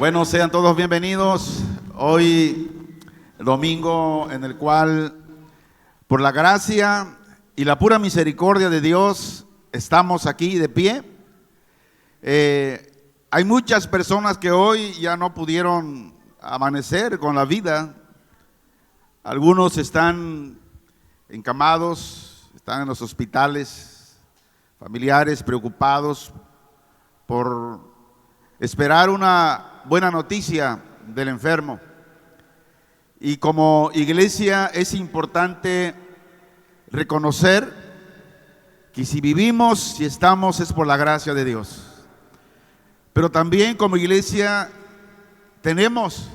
Bueno, sean todos bienvenidos. Hoy, domingo en el cual, por la gracia y la pura misericordia de Dios, estamos aquí de pie. Hay muchas personas que hoy ya no pudieron amanecer con la vida. Algunos están encamados, están en los hospitales, familiares preocupados por esperar una buena noticia del enfermo. Y como iglesia es importante reconocer que si vivimos, si estamos, es por la gracia de Dios. Pero también como iglesia tenemos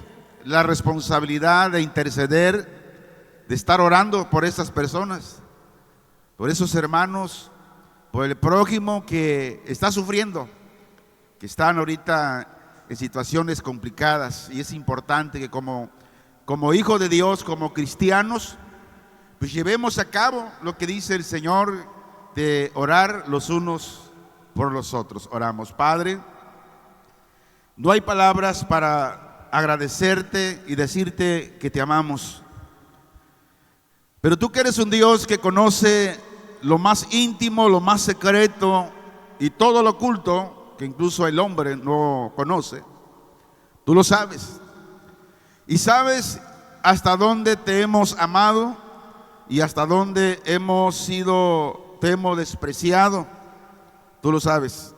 la responsabilidad de interceder, de estar orando por esas personas, por esos hermanos, por el prójimo que está sufriendo, que están ahorita en situaciones complicadas. Y es importante que como hijos de Dios, como cristianos, pues llevemos a cabo lo que dice el Señor de orar los unos por los otros. Oramos. Padre, no hay palabras para agradecerte y decirte que te amamos, pero tú que eres un Dios que conoce lo más íntimo, lo más secreto y todo lo oculto, que incluso el hombre no conoce, tú lo sabes. Y sabes hasta dónde te hemos amado y hasta dónde te hemos despreciado. Tú lo sabes.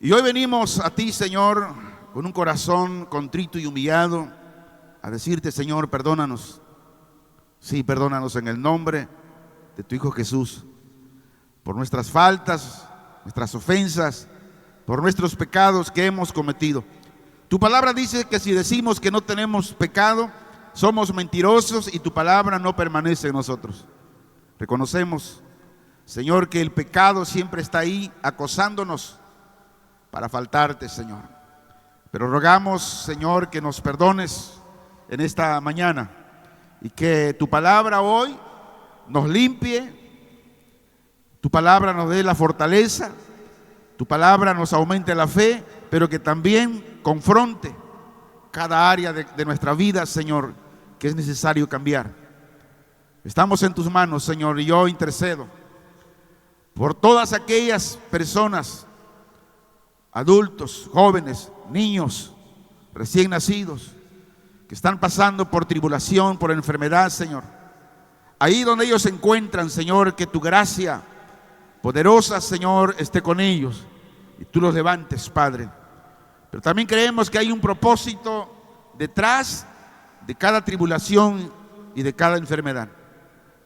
Y hoy venimos a ti, Señor, con un corazón contrito y humillado, a decirte, Señor, perdónanos. Sí, perdónanos en el nombre de tu Hijo Jesús, por nuestras faltas, nuestras ofensas, por nuestros pecados que hemos cometido. Tu palabra dice que si decimos que no tenemos pecado, somos mentirosos y tu palabra no permanece en nosotros. Reconocemos, Señor, que el pecado siempre está ahí acosándonos para faltarte, Señor. Pero rogamos, Señor, que nos perdones en esta mañana y que tu palabra hoy nos limpie. Tu palabra nos dé la fortaleza, tu palabra nos aumente la fe, pero que también confronte cada área de nuestra vida, Señor, que es necesario cambiar. Estamos en tus manos, Señor, y yo intercedo por todas aquellas personas, adultos, jóvenes, niños, recién nacidos, que están pasando por tribulación, por enfermedad, Señor. Ahí donde ellos se encuentran, Señor, que tu gracia poderosa, Señor, esté con ellos y tú los levantes, Padre. Pero también creemos que hay un propósito detrás de cada tribulación y de cada enfermedad.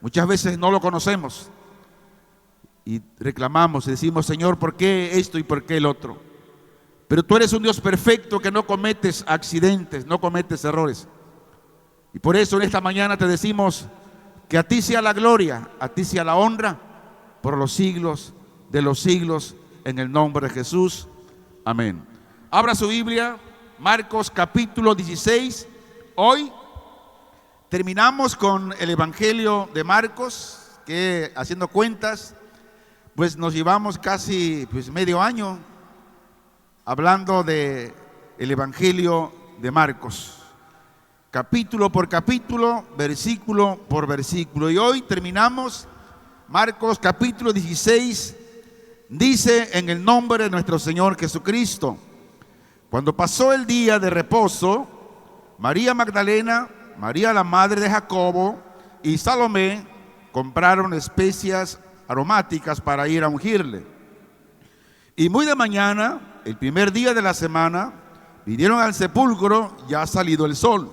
Muchas veces no lo conocemos y reclamamos y decimos, Señor, ¿por qué esto y por qué el otro? Pero tú eres un Dios perfecto que no cometes accidentes, no cometes errores. Y por eso en esta mañana te decimos que a ti sea la gloria, a ti sea la honra, por los siglos de los siglos, en el nombre de Jesús. Amén. Abra su Biblia, Marcos capítulo 16. Hoy terminamos con el Evangelio de Marcos, que haciendo cuentas, pues nos llevamos casi medio año hablando de el Evangelio de Marcos, capítulo por capítulo, versículo por versículo. Y hoy terminamos Marcos capítulo 16, dice en el nombre de nuestro Señor Jesucristo: cuando pasó el día de reposo, María Magdalena, María la madre de Jacobo y Salomé compraron especias aromáticas para ir a ungirle. Y muy de mañana, el primer día de la semana, vinieron al sepulcro ya salido el sol.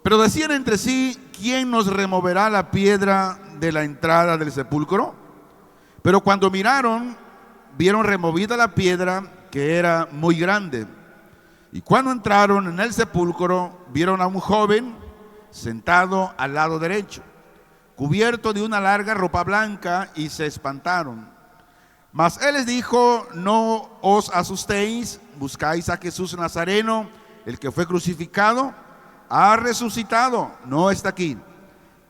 Pero decían entre sí, ¿quién nos removerá la piedra de la entrada del sepulcro? Pero cuando miraron, vieron removida la piedra, que era muy grande. Y cuando entraron en el sepulcro, vieron a un joven sentado al lado derecho, cubierto de una larga ropa blanca, y se espantaron. Mas él les dijo: no os asustéis, buscáis a Jesús Nazareno, el que fue crucificado. Ha resucitado, no está aquí.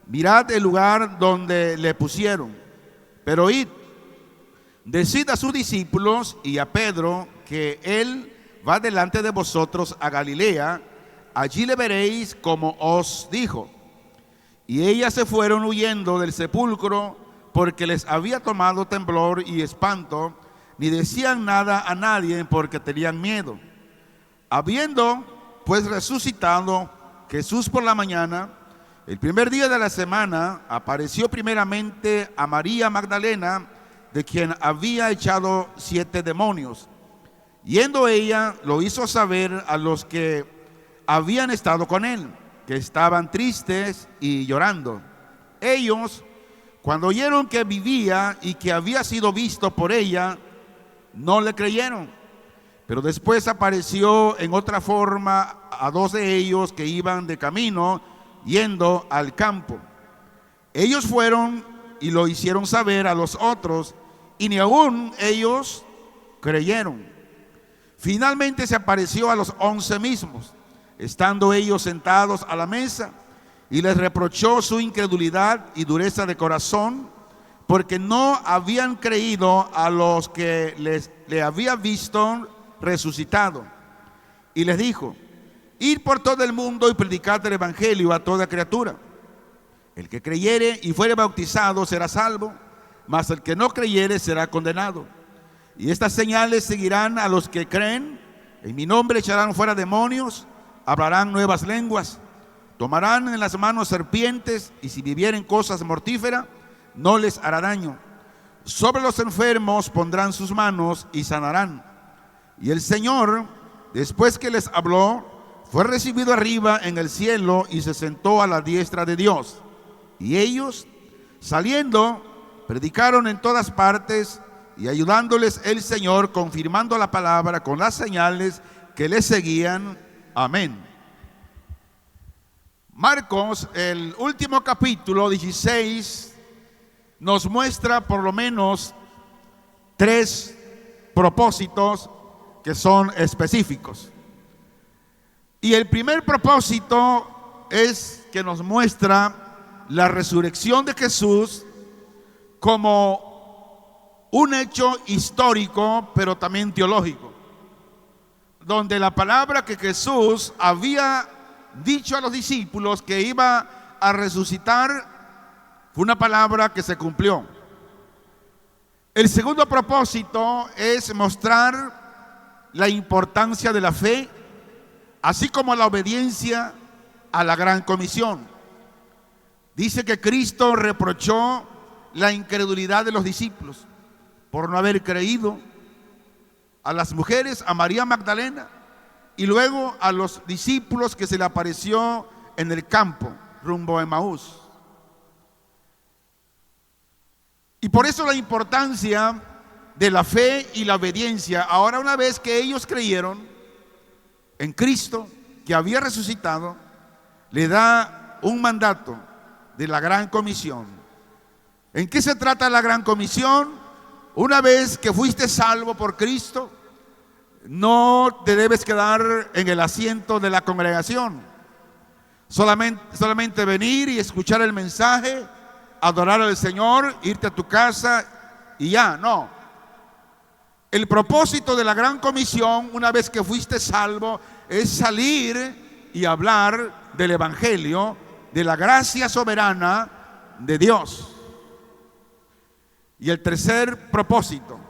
Mirad el lugar donde le pusieron. Pero id, decid a sus discípulos y a Pedro que él va delante de vosotros a Galilea, allí le veréis como os dijo. Y ellas se fueron huyendo del sepulcro, porque les había tomado temblor y espanto, ni decían nada a nadie porque tenían miedo. Habiendo pues resucitado Jesús por la mañana, el primer día de la semana, apareció primeramente a María Magdalena, de quien había echado 7 demonios. Yendo ella, lo hizo saber a los que habían estado con él, que estaban tristes y llorando. Ellos, cuando oyeron que vivía y que había sido visto por ella, no le creyeron. Pero después apareció en otra forma a 2 de ellos que iban de camino, yendo al campo. Ellos fueron y lo hicieron saber a los otros, y ni aún ellos creyeron. Finalmente se apareció a los 11 mismos, estando ellos sentados a la mesa, y les reprochó su incredulidad y dureza de corazón, porque no habían creído a los que le había visto resucitado. Y les dijo: id por todo el mundo y predicad el evangelio a toda criatura. El que creyere y fuere bautizado será salvo, mas el que no creyere será condenado. Y estas señales seguirán a los que creen: en mi nombre echarán fuera demonios, hablarán nuevas lenguas, tomarán en las manos serpientes, y si bebieren cosas mortíferas, no les hará daño. Sobre los enfermos pondrán sus manos y sanarán. Y el Señor, después que les habló, fue recibido arriba en el cielo y se sentó a la diestra de Dios. Y ellos, saliendo, predicaron en todas partes, y ayudándoles el Señor, confirmando la palabra con las señales que les seguían. Amén. Marcos, el último capítulo 16, nos muestra por lo menos 3 propósitos que son específicos. Y el primer propósito es que nos muestra la resurrección de Jesús como un hecho histórico, pero también teológico, donde la palabra que Jesús había dicho a los discípulos que iba a resucitar fue una palabra que se cumplió. El segundo propósito es mostrar la importancia de la fe, así como la obediencia a la gran comisión. Dice que Cristo reprochó la incredulidad de los discípulos por no haber creído, a las mujeres, a María Magdalena, y luego a los discípulos que se le apareció en el campo, rumbo a Emaús. Y por eso la importancia de la fe y la obediencia. Ahora, una vez que ellos creyeron en Cristo, que había resucitado, le da un mandato de la gran comisión. ¿En qué se trata la gran comisión? Una vez que fuiste salvo por Cristo, no te debes quedar en el asiento de la congregación, solamente venir y escuchar el mensaje, adorar al Señor, irte a tu casa y ya. No. El propósito de la gran comisión, una vez que fuiste salvo, es salir y hablar del evangelio, de la gracia soberana de Dios. Y el tercer propósito,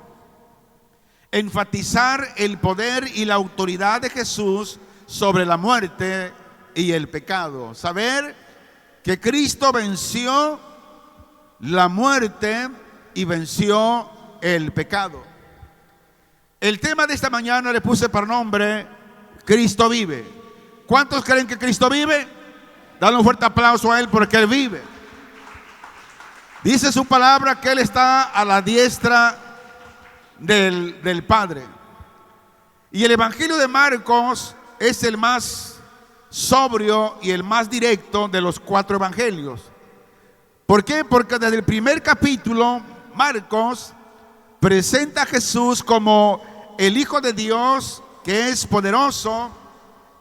enfatizar el poder y la autoridad de Jesús sobre la muerte y el pecado. Saber que Cristo venció la muerte y venció el pecado. El tema de esta mañana le puse por nombre: Cristo vive. ¿Cuántos creen que Cristo vive? Dale un fuerte aplauso a Él, porque Él vive. Dice su palabra que Él está a la diestra del Padre. Y el Evangelio de Marcos es el más sobrio y el más directo de los 4 evangelios. ¿Por qué? Porque desde el primer capítulo Marcos presenta a Jesús como el Hijo de Dios, que es poderoso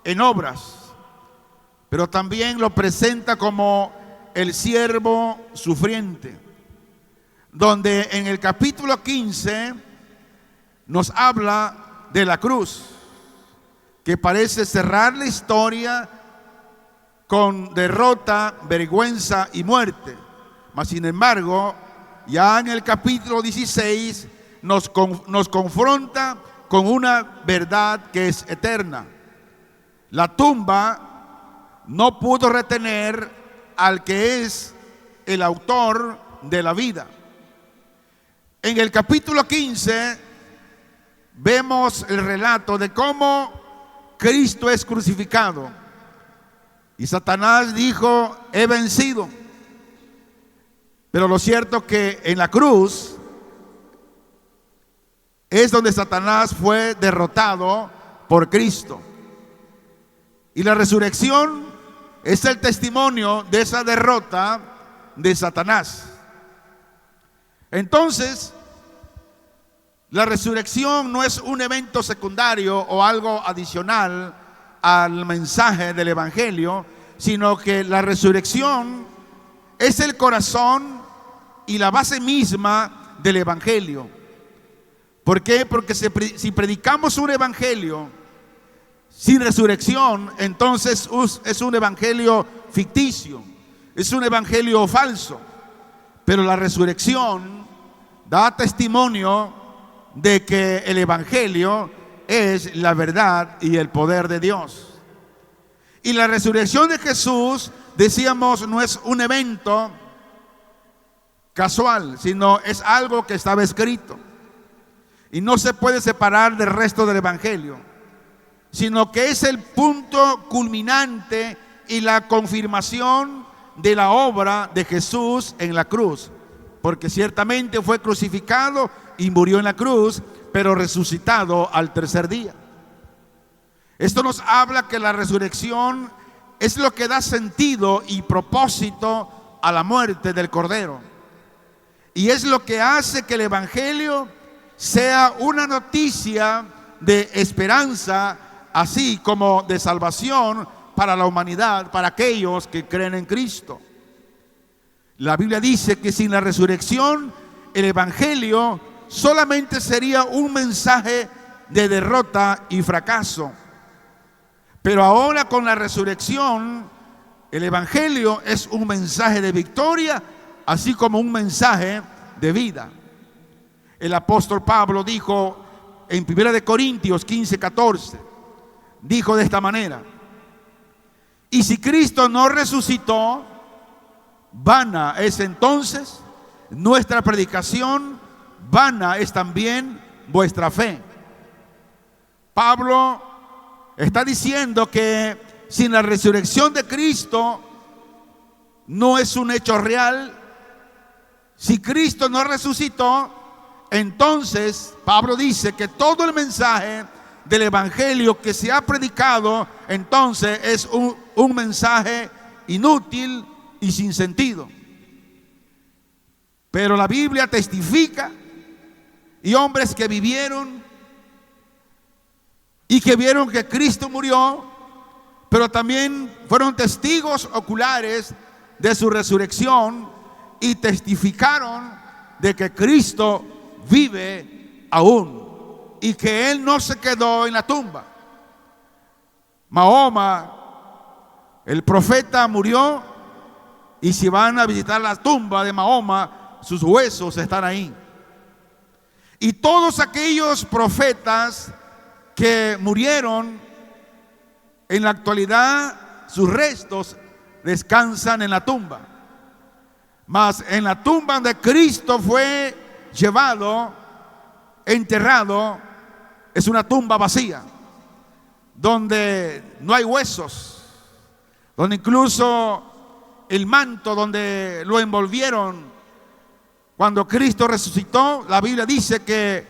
en obras, pero también lo presenta como el siervo sufriente, donde en el capítulo 15 nos habla de la cruz. que parece cerrar la historia con derrota, vergüenza y muerte. Mas sin embargo, ya en el capítulo 16 nos confronta con una verdad que es eterna. La tumba no pudo retener al que es el autor de la vida. En el capítulo 15 vemos el relato de cómo Cristo es crucificado. Y Satanás dijo: he vencido. Pero lo cierto es que en la cruz es donde Satanás fue derrotado por Cristo. Y la resurrección es el testimonio de esa derrota de Satanás. Entonces, la resurrección no es un evento secundario o algo adicional al mensaje del Evangelio, sino que la resurrección es el corazón y la base misma del Evangelio. ¿Por qué? Porque si predicamos un Evangelio sin resurrección, entonces es un Evangelio ficticio, es un Evangelio falso. Pero la resurrección da testimonio de que el Evangelio es la verdad y el poder de Dios. Y la resurrección de Jesús, decíamos, no es un evento casual, sino es algo que estaba escrito. Y no se puede separar del resto del Evangelio, sino que es el punto culminante y la confirmación de la obra de Jesús en la cruz. Porque ciertamente fue crucificado y murió en la cruz, pero resucitado al tercer día. Esto nos habla que la resurrección es lo que da sentido y propósito a la muerte del Cordero. Y es lo que hace que el Evangelio sea una noticia de esperanza, así como de salvación para la humanidad, para aquellos que creen en Cristo. La Biblia dice que sin la resurrección, el Evangelio solamente sería un mensaje de derrota y fracaso. Pero ahora con la resurrección, el Evangelio es un mensaje de victoria, así como un mensaje de vida. El apóstol Pablo dijo en 1 Corintios 15:14, dijo de esta manera: y si Cristo no resucitó, vana es entonces nuestra predicación, vana es también vuestra fe. Pablo está diciendo que sin la resurrección de Cristo no es un hecho real. Si Cristo no resucitó, entonces Pablo dice que todo el mensaje del Evangelio que se ha predicado, entonces es un mensaje inútil y sin sentido. Pero la Biblia testifica, y hombres que vivieron y que vieron que Cristo murió, pero también fueron testigos oculares de su resurrección y testificaron de que Cristo vive aún y que Él no se quedó en la tumba. Mahoma, el profeta, murió, y si van a visitar la tumba de Mahoma, sus huesos están ahí. Y todos aquellos profetas que murieron, en la actualidad sus restos descansan en la tumba. Mas en la tumba donde Cristo fue llevado, enterrado, es una tumba vacía, donde no hay huesos, donde incluso el manto donde lo envolvieron cuando Cristo resucitó, la Biblia dice que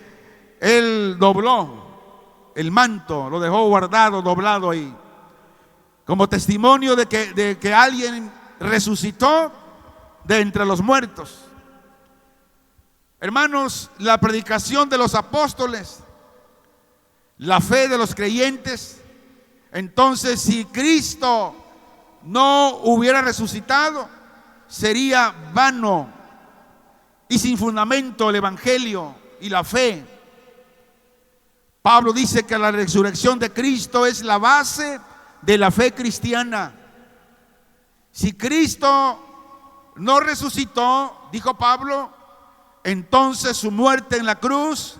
Él dobló el manto, lo dejó guardado, doblado ahí, como testimonio de que alguien resucitó de entre los muertos. Hermanos, la predicación de los apóstoles, la fe de los creyentes, entonces si Cristo no hubiera resucitado, sería vano y sin fundamento el Evangelio y la fe. Pablo dice que la resurrección de Cristo es la base de la fe cristiana. Si Cristo no resucitó, dijo Pablo, entonces su muerte en la cruz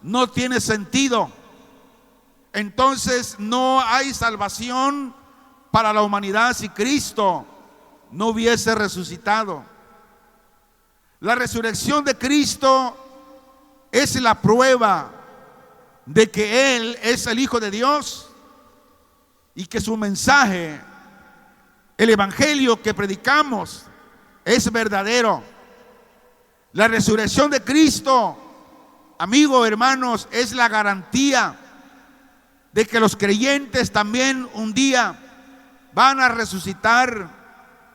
no tiene sentido. Entonces no hay salvación para la humanidad si Cristo no hubiese resucitado. La resurrección de Cristo es la prueba de que Él es el Hijo de Dios y que su mensaje, el evangelio que predicamos, es verdadero. La resurrección de Cristo, amigos, hermanos, es la garantía de que los creyentes también un día van a resucitar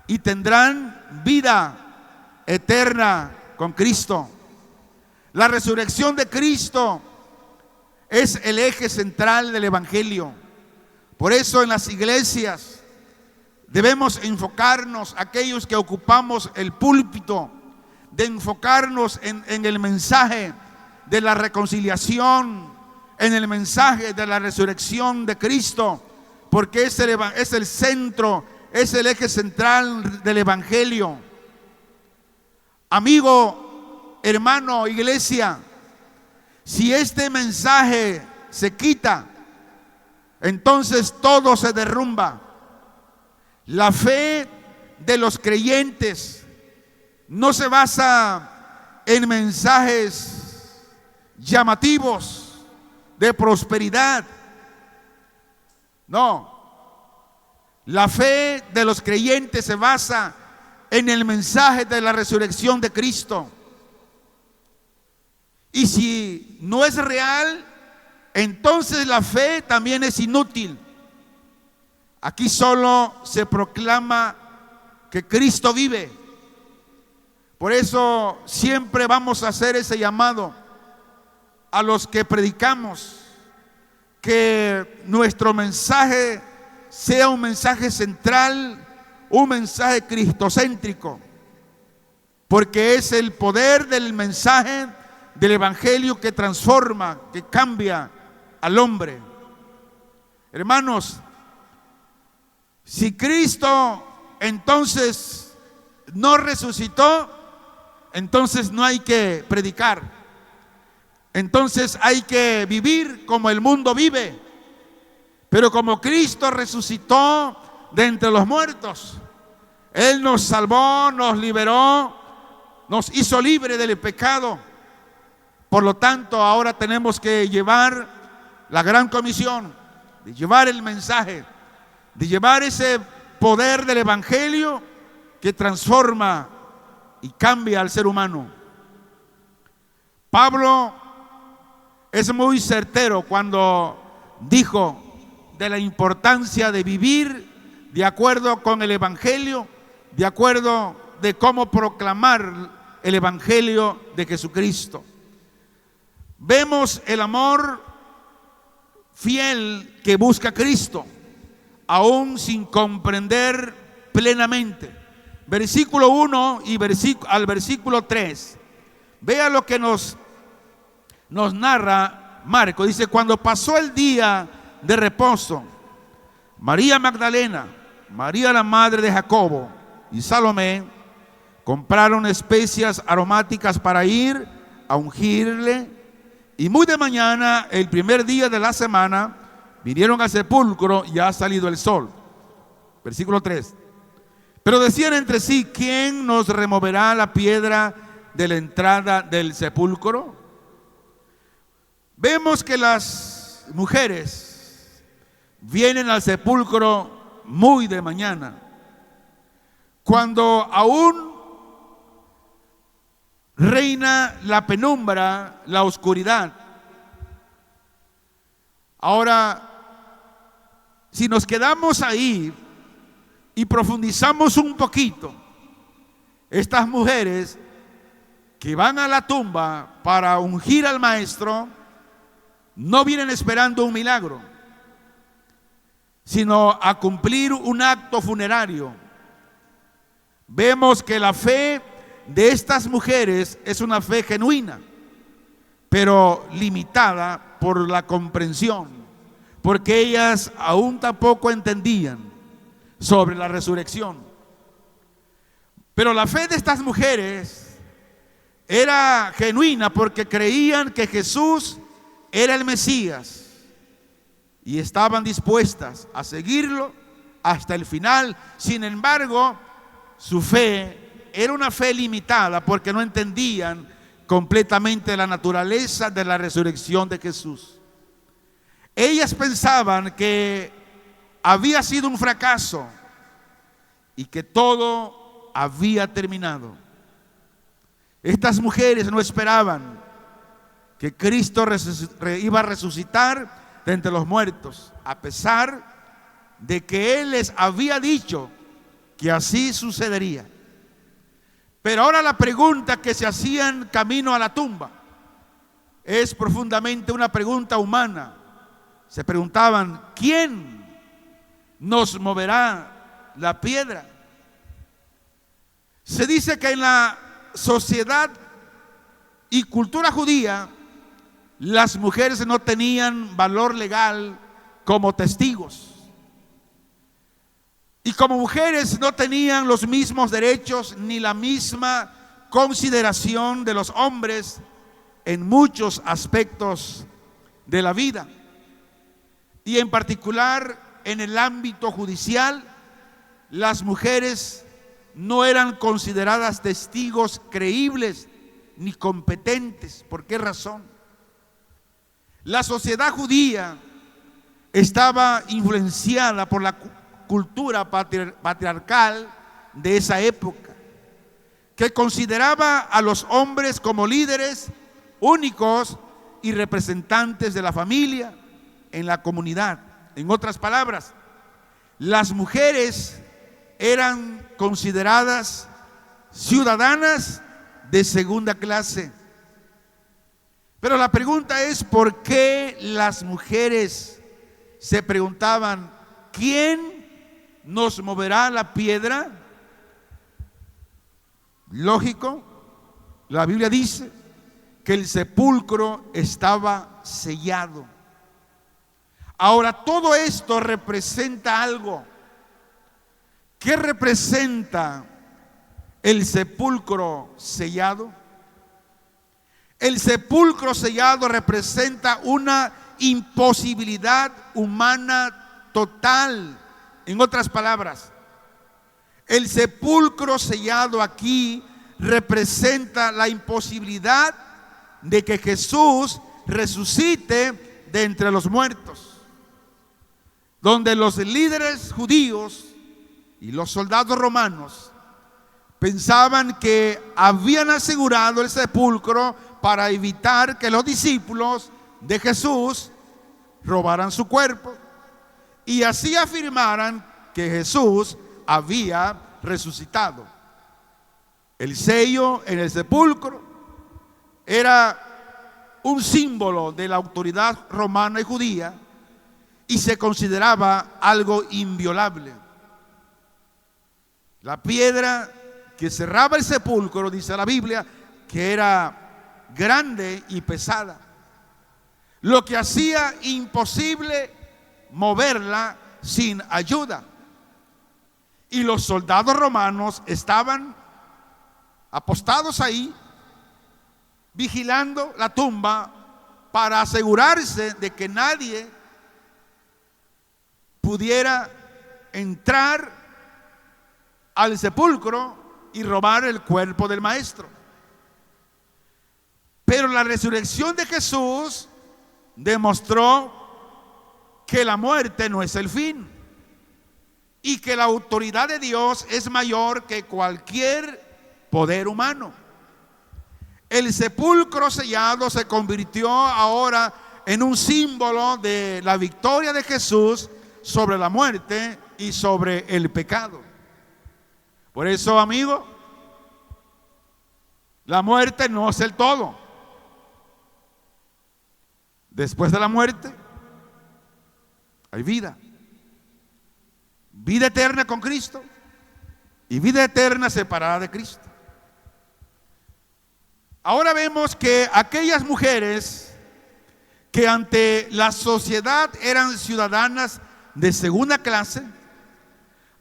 y tendrán vida eterna con Cristo. La resurrección de Cristo es el eje central del evangelio. Por eso en las iglesias debemos enfocarnos, aquellos que ocupamos el púlpito, de enfocarnos en el mensaje de la reconciliación, en el mensaje de la resurrección de Cristo, porque es el centro, es el eje central del evangelio. Amigo, hermano, iglesia, si este mensaje se quita, entonces todo se derrumba. La fe de los creyentes no se basa en mensajes llamativos de prosperidad. No. La fe de los creyentes se basa en el mensaje de la resurrección de Cristo. Y si no es real, entonces la fe también es inútil. Aquí solo se proclama que Cristo vive. Por eso siempre vamos a hacer ese llamado a los que predicamos, que nuestro mensaje sea un mensaje central, un mensaje cristocéntrico, porque es el poder del mensaje del evangelio que transforma, que cambia al hombre. Hermanos, si Cristo entonces no resucitó, entonces no hay que predicar. Entonces hay que vivir como el mundo vive. Pero como Cristo resucitó de entre los muertos, Él nos salvó, nos liberó, nos hizo libre del pecado. Por lo tanto, ahora tenemos que llevar la gran comisión, de llevar el mensaje, de llevar ese poder del evangelio que transforma y cambia al ser humano. Pablo es muy certero cuando dijo de la importancia de vivir de acuerdo con el evangelio, de acuerdo de cómo proclamar el evangelio de Jesucristo. Vemos el amor fiel que busca a Cristo, aún sin comprender plenamente. Versículo 1 y al versículo 3. Vea lo que nos narra Marcos. Dice: cuando pasó el día de reposo, María Magdalena, María la madre de Jacobo y Salomé compraron especias aromáticas para ir a ungirle. Y muy de mañana, el primer día de la semana, vinieron al sepulcro y ha salido el sol. Versículo 3. Pero decían entre sí: ¿quién nos removerá la piedra de la entrada del sepulcro? Vemos que las mujeres vienen al sepulcro muy de mañana, cuando aún reina la penumbra, la oscuridad. Ahora, si nos quedamos ahí y profundizamos un poquito, estas mujeres que van a la tumba para ungir al maestro no vienen esperando un milagro, sino a cumplir un acto funerario. Vemos que la fe de estas mujeres es una fe genuina, pero limitada por la comprensión, porque ellas aún tampoco entendían sobre la resurrección. Pero la fe de estas mujeres era genuina porque creían que Jesús era el Mesías y estaban dispuestas a seguirlo hasta el final. Sin embargo, su fe era una fe limitada porque no entendían completamente la naturaleza de la resurrección de Jesús. Ellas pensaban que había sido un fracaso y que todo había terminado. Estas mujeres no esperaban que Cristo iba a resucitar de entre los muertos, a pesar de que Él les había dicho que así sucedería. Pero ahora la pregunta que se hacían camino a la tumba es profundamente una pregunta humana. Se preguntaban: ¿quién nos moverá la piedra? Se dice que en la sociedad y cultura judía, las mujeres no tenían valor legal como testigos. Y como mujeres no tenían los mismos derechos ni la misma consideración de los hombres en muchos aspectos de la vida. Y en particular en el ámbito judicial, las mujeres no eran consideradas testigos creíbles ni competentes. ¿Por qué razón? La sociedad judía estaba influenciada por la cultura patriarcal de esa época, que consideraba a los hombres como líderes únicos y representantes de la familia en la comunidad. En otras palabras, las mujeres eran consideradas ciudadanas de segunda clase. Pero la pregunta es: ¿por qué las mujeres se preguntaban quién nos moverá la piedra? Lógico, la Biblia dice que el sepulcro estaba sellado. Ahora, todo esto representa algo. ¿Qué representa el sepulcro sellado? El sepulcro sellado representa una imposibilidad humana total. En otras palabras, el sepulcro sellado aquí representa la imposibilidad de que Jesús resucite de entre los muertos. Donde los líderes judíos y los soldados romanos pensaban que habían asegurado el sepulcro para evitar que los discípulos de Jesús robaran su cuerpo y así afirmaran que Jesús había resucitado. El sello en el sepulcro era un símbolo de la autoridad romana y judía y se consideraba algo inviolable. La piedra que cerraba el sepulcro, dice la Biblia, que era grande y pesada, lo que hacía imposible moverla sin ayuda. Y los soldados romanos estaban apostados ahí, vigilando la tumba para asegurarse de que nadie pudiera entrar al sepulcro y robar el cuerpo del maestro. Pero la resurrección de Jesús demostró que la muerte no es el fin y que la autoridad de Dios es mayor que cualquier poder humano. El sepulcro sellado se convirtió ahora en un símbolo de la victoria de Jesús sobre la muerte y sobre el pecado. Por eso, amigo, la muerte no es el todo. Después de la muerte hay vida. Vida eterna con Cristo y vida eterna separada de Cristo. Ahora vemos que aquellas mujeres que ante la sociedad eran ciudadanas de segunda clase,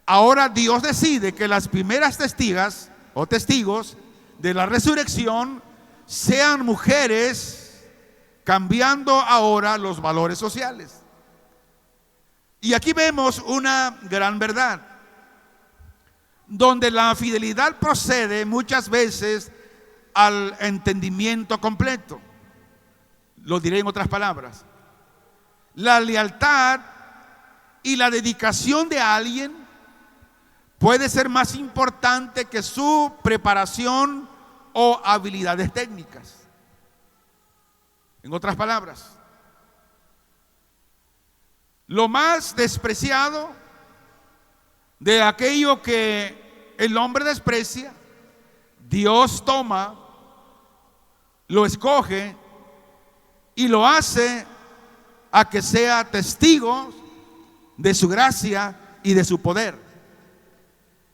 ahora Dios decide que las primeras testigas o testigos de la resurrección sean mujeres, cambiando ahora los valores sociales. Y aquí vemos una gran verdad, donde la fidelidad procede muchas veces al entendimiento completo. Lo diré en otras palabras. La lealtad y la dedicación de alguien puede ser más importante que su preparación o habilidades técnicas. En otras palabras, lo más despreciado de aquello que el hombre desprecia, Dios toma, lo escoge y lo hace a que sea testigo de su gracia y de su poder.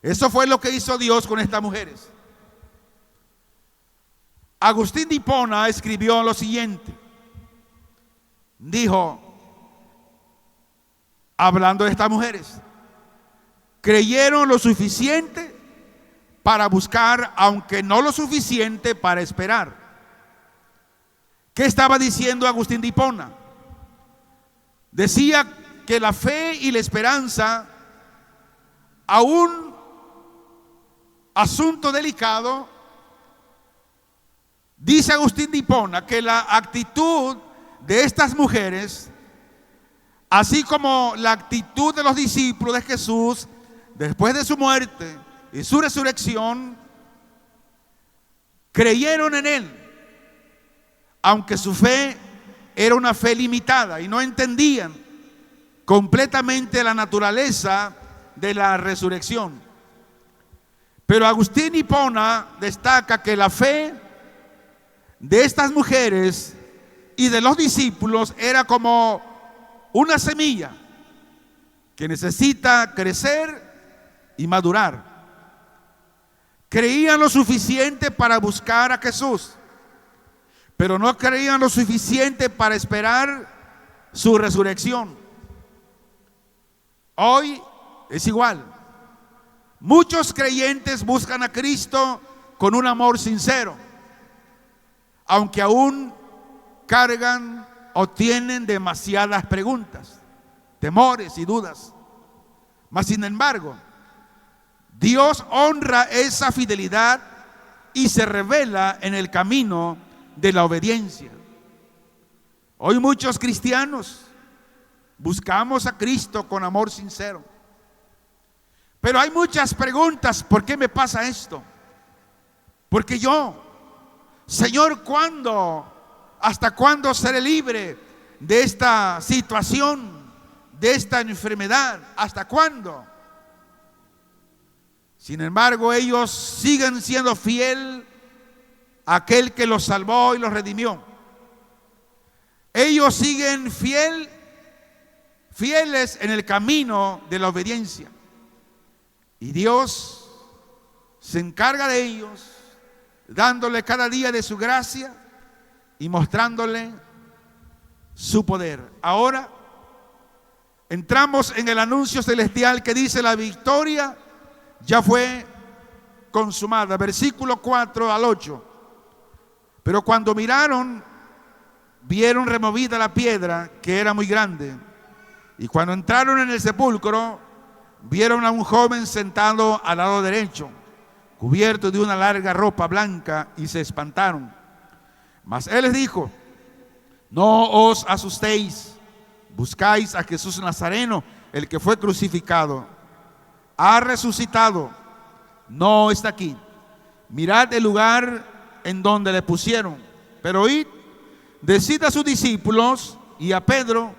Eso fue lo que hizo Dios con estas mujeres. Agustín de Hipona escribió lo siguiente. Dijo, hablando de estas mujeres: creyeron lo suficiente para buscar, aunque no lo suficiente para esperar. ¿Qué estaba diciendo Agustín de Hipona? Decía que la fe y la esperanza, a un asunto delicado, dice Agustín de Hipona que la actitud de estas mujeres, así como la actitud de los discípulos de Jesús después de su muerte y su resurrección, creyeron en Él, aunque su fe era una fe limitada y no entendían completamente la naturaleza de la resurrección. Pero Agustín de Hipona destaca que la fe de estas mujeres y de los discípulos era como una semilla que necesita crecer y madurar. Creían lo suficiente para buscar a Jesús, pero no creían lo suficiente para esperar su resurrección. Hoy es igual. Muchos creyentes buscan a Cristo con un amor sincero, aunque aún cargan o tienen demasiadas preguntas, temores y dudas. Mas sin embargo, Dios honra esa fidelidad y se revela en el camino de la obediencia. Hoy muchos cristianos buscamos a Cristo con amor sincero, pero hay muchas preguntas. ¿Por qué me pasa esto? Porque yo, Señor, ¿cuándo? ¿Hasta cuándo seré libre de esta situación, de esta enfermedad? ¿Hasta cuándo? Sin embargo, ellos siguen siendo fiel a aquel que los salvó y los redimió. Ellos siguen fieles en el camino de la obediencia. Y Dios se encarga de ellos, dándole cada día de su gracia y mostrándole su poder. Ahora entramos en el anuncio celestial que dice: la victoria ya fue consumada. Versículo 4 al 8. Pero cuando miraron, vieron removida la piedra, que era muy grande. Y cuando entraron en el sepulcro, vieron a un joven sentado al lado derecho, cubierto de una larga ropa blanca, y se espantaron. Mas él les dijo: no os asustéis, buscáis a Jesús Nazareno, el que fue crucificado. Ha resucitado, no está aquí. Mirad el lugar en donde le pusieron. Pero id, decid a sus discípulos y a Pedro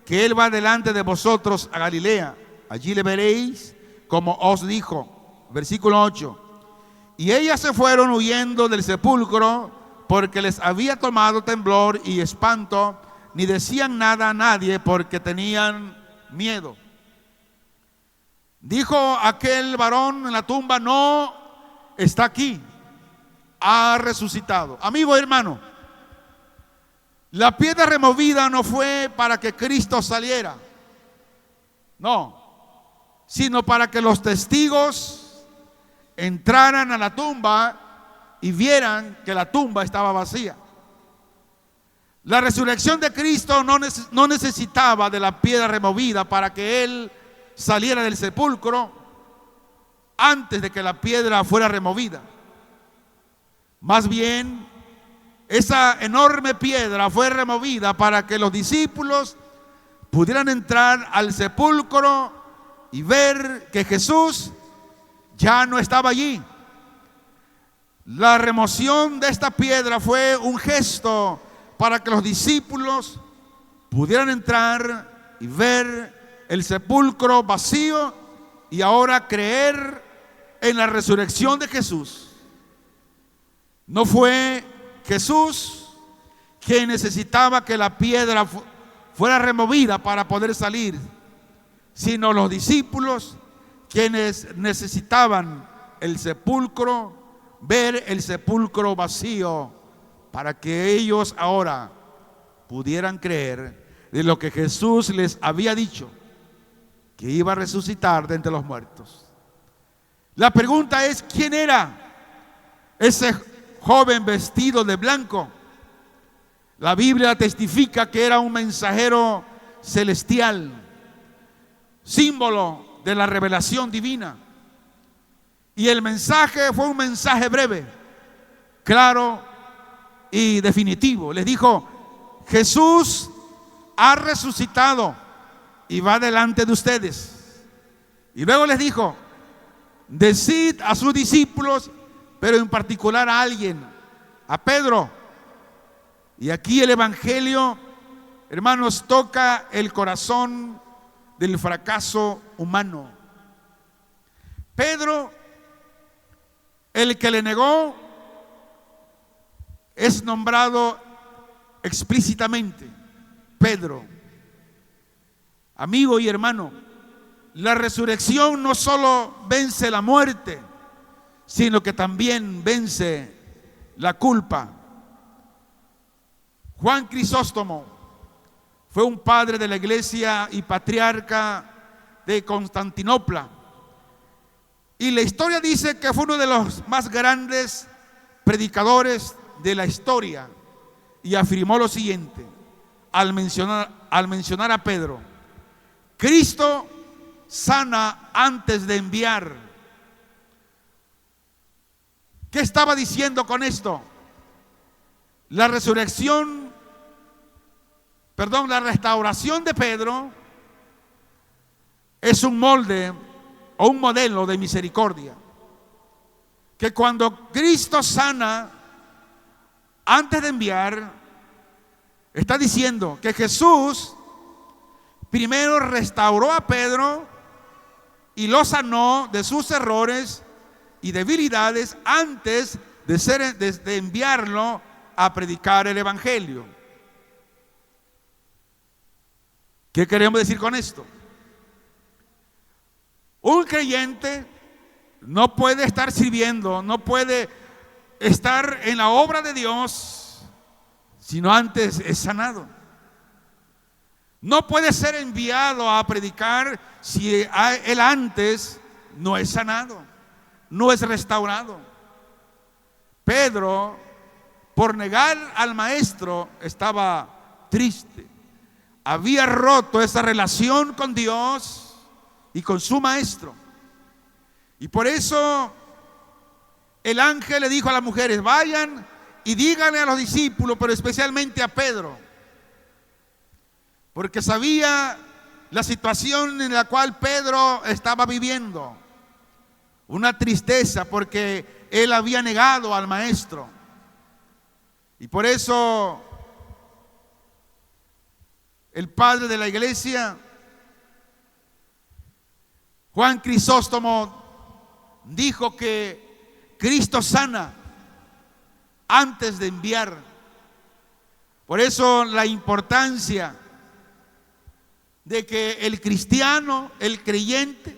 que él va delante de vosotros a Galilea. Allí le veréis como os dijo. Versículo 8. Y ellas se fueron huyendo del sepulcro, porque les había tomado temblor y espanto, ni decían nada a nadie porque tenían miedo. Dijo aquel varón en la tumba: no está aquí, ha resucitado. Amigo, hermano, La piedra removida no fue para que Cristo saliera, no, sino para que los testigos entraran a la tumba y vieran que la tumba estaba vacía. La resurrección de Cristo no necesitaba de la piedra removida para que Él saliera del sepulcro antes de que la piedra fuera removida. Más bien, esa enorme piedra fue removida para que los discípulos pudieran entrar al sepulcro y ver que Jesús ya no estaba allí. La remoción de esta piedra fue un gesto para que los discípulos pudieran entrar y ver el sepulcro vacío y ahora creer en la resurrección de Jesús. No fue Jesús quien necesitaba que la piedra fuera removida para poder salir, sino los discípulos quienes necesitaban el sepulcro, ver el sepulcro vacío, para que ellos ahora pudieran creer de lo que Jesús les había dicho, que iba a resucitar de entre los muertos. La pregunta es, ¿quién era ese joven vestido de blanco? La Biblia testifica que era un mensajero celestial, símbolo de la revelación divina. Y el mensaje fue un mensaje breve, claro y definitivo. Les dijo: Jesús ha resucitado y va delante de ustedes. Y luego les dijo: decid a sus discípulos, pero en particular a alguien, a Pedro. Y aquí el evangelio, hermanos, toca el corazón del fracaso humano. Pedro, el que le negó, es nombrado explícitamente Pedro. Amigo y hermano, la resurrección no solo vence la muerte, sino que también vence la culpa. Juan Crisóstomo fue un padre de la iglesia y patriarca de Constantinopla. Y la historia dice que fue uno de los más grandes predicadores de la historia. Y afirmó lo siguiente al mencionar a Pedro: Cristo sana antes de enviar. ¿Qué estaba diciendo con esto? La restauración de Pedro es un molde o un modelo de misericordia. Que cuando Cristo sana antes de enviar, está diciendo que Jesús primero restauró a Pedro y lo sanó de sus errores y debilidades antes de enviarlo a predicar el evangelio. ¿Qué queremos decir con esto? Un creyente no puede estar sirviendo, no puede estar en la obra de Dios, sino antes es sanado. No puede ser enviado a predicar si él antes no es sanado, no es restaurado. Pedro, por negar al maestro, estaba triste. Había roto esa relación con Dios y con su maestro. Y por eso el ángel le dijo a las mujeres: vayan y díganle a los discípulos, pero especialmente a Pedro, porque sabía la situación en la cual Pedro estaba viviendo, una tristeza porque él había negado al maestro. Y por eso el padre de la iglesia, Juan Crisóstomo, dijo que Cristo sana antes de enviar. Por eso la importancia de que el cristiano, el creyente,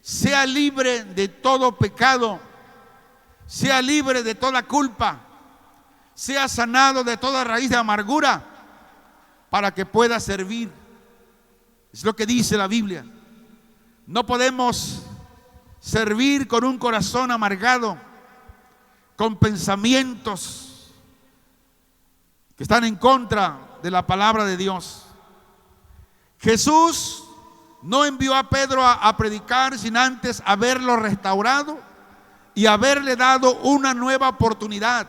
sea libre de todo pecado, sea libre de toda culpa, sea sanado de toda raíz de amargura para que pueda servir. Es lo que dice la Biblia. No podemos servir con un corazón amargado, con pensamientos que están en contra de la palabra de Dios. Jesús no envió a Pedro a predicar sin antes haberlo restaurado y haberle dado una nueva oportunidad.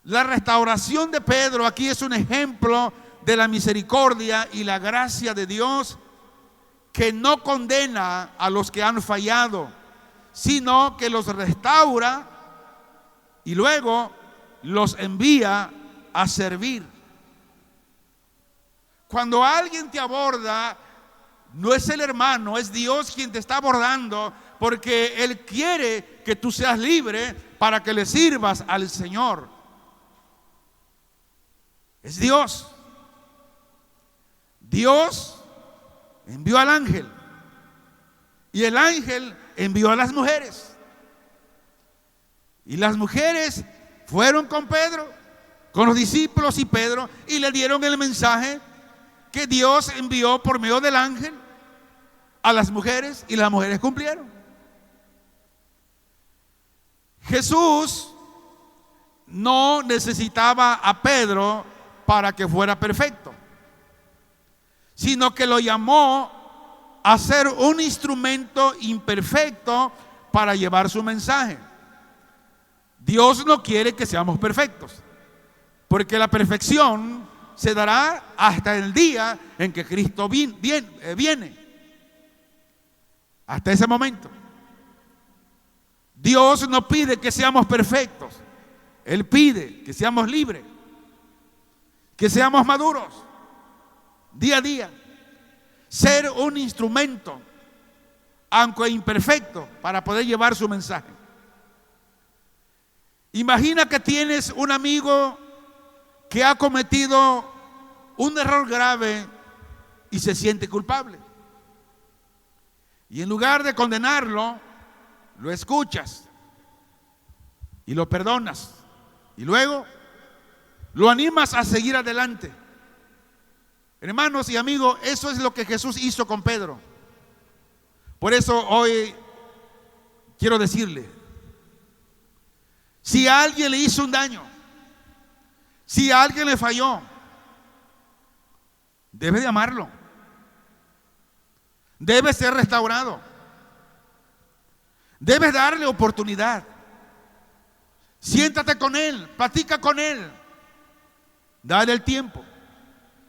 La restauración de Pedro aquí es un ejemplo de la misericordia y la gracia de Dios, que no condena a los que han fallado, sino que los restaura y luego los envía a servir. Cuando alguien te aborda, no es el hermano, es Dios quien te está abordando, porque Él quiere que tú seas libre para que le sirvas al Señor. Es Dios. Dios envió al ángel y el ángel envió a las mujeres, y las mujeres fueron con Pedro, con los discípulos y Pedro, y le dieron el mensaje que Dios envió por medio del ángel a las mujeres, y las mujeres cumplieron. Jesús no necesitaba a Pedro para que fuera perfecto, sino que lo llamó a ser un instrumento imperfecto para llevar su mensaje. Dios no quiere que seamos perfectos, porque la perfección se dará hasta el día en que Cristo viene. Hasta ese momento Dios no pide que seamos perfectos. Él pide que seamos libres, que seamos maduros día a día, ser un instrumento, aunque imperfecto, para poder llevar su mensaje. Imagina que tienes un amigo que ha cometido un error grave y se siente culpable, y en lugar de condenarlo, lo escuchas y lo perdonas, y luego lo animas a seguir adelante. Hermanos y amigos, eso es lo que Jesús hizo con Pedro. Por eso hoy quiero decirle, si a alguien le hizo un daño, si a alguien le falló, debe de amarlo, debe ser restaurado, debes darle oportunidad. Siéntate con él, platica con él, dale el tiempo,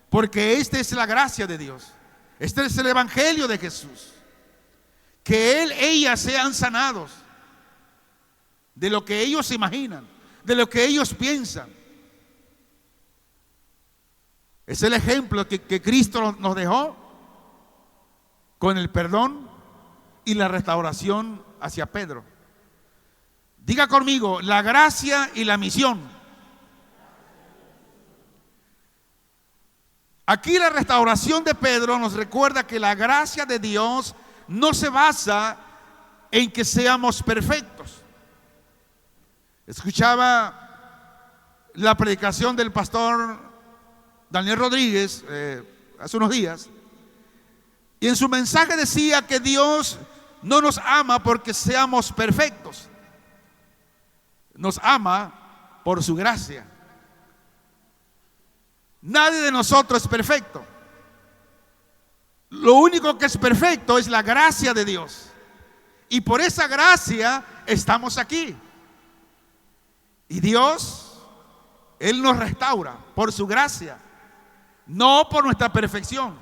porque esta es la gracia de Dios. Este es el evangelio de Jesús, que ellas sean sanados de lo que ellos imaginan, de lo que ellos piensan. Es el ejemplo que Cristo nos dejó con el perdón y la restauración hacia Pedro. Diga conmigo, la gracia y la misión. Aquí la restauración de Pedro nos recuerda que la gracia de Dios no se basa en que seamos perfectos. Escuchaba la predicación del pastor Daniel Rodríguez hace unos días, y en su mensaje decía que Dios no nos ama porque seamos perfectos, nos ama por su gracia. Nadie de nosotros es perfecto. Lo único que es perfecto es la gracia de Dios, y por esa gracia estamos aquí. Y Dios, Él nos restaura por su gracia, no por nuestra perfección,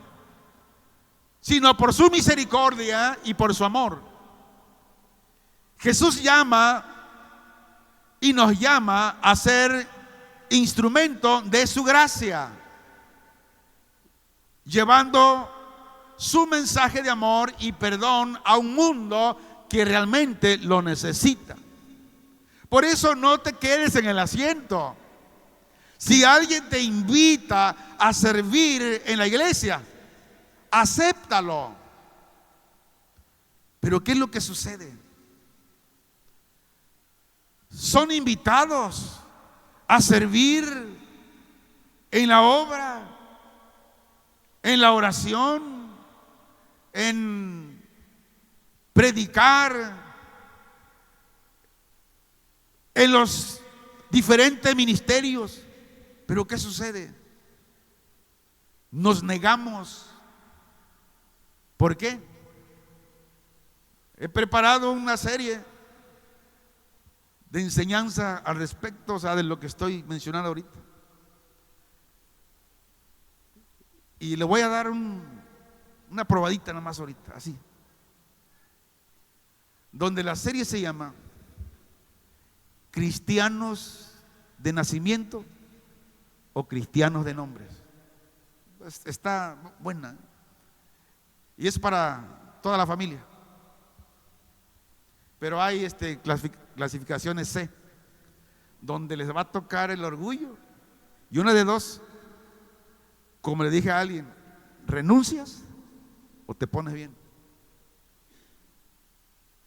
sino por su misericordia y por su amor. Jesús llama y nos llama a ser instrumento de su gracia, llevando su mensaje de amor y perdón a un mundo que realmente lo necesita. Por eso no te quedes en el asiento. Si alguien te invita a servir en la iglesia, acéptalo. Pero ¿qué es lo que sucede? Son invitados, a servir en la obra, en la oración, en predicar, en los diferentes ministerios. Pero ¿qué sucede? Nos negamos. ¿Por qué? He preparado una serie de enseñanza al respecto, o sea, de lo que estoy mencionando ahorita. Y le voy a dar una probadita nada más ahorita, así. Donde la serie se llama ¿Cristianos de nacimiento o cristianos de nombres? Pues está buena. Y es para toda la familia. Pero hay clasificaciones C, donde les va a tocar el orgullo. Y una de dos, como le dije a alguien, ¿renuncias o te pones bien?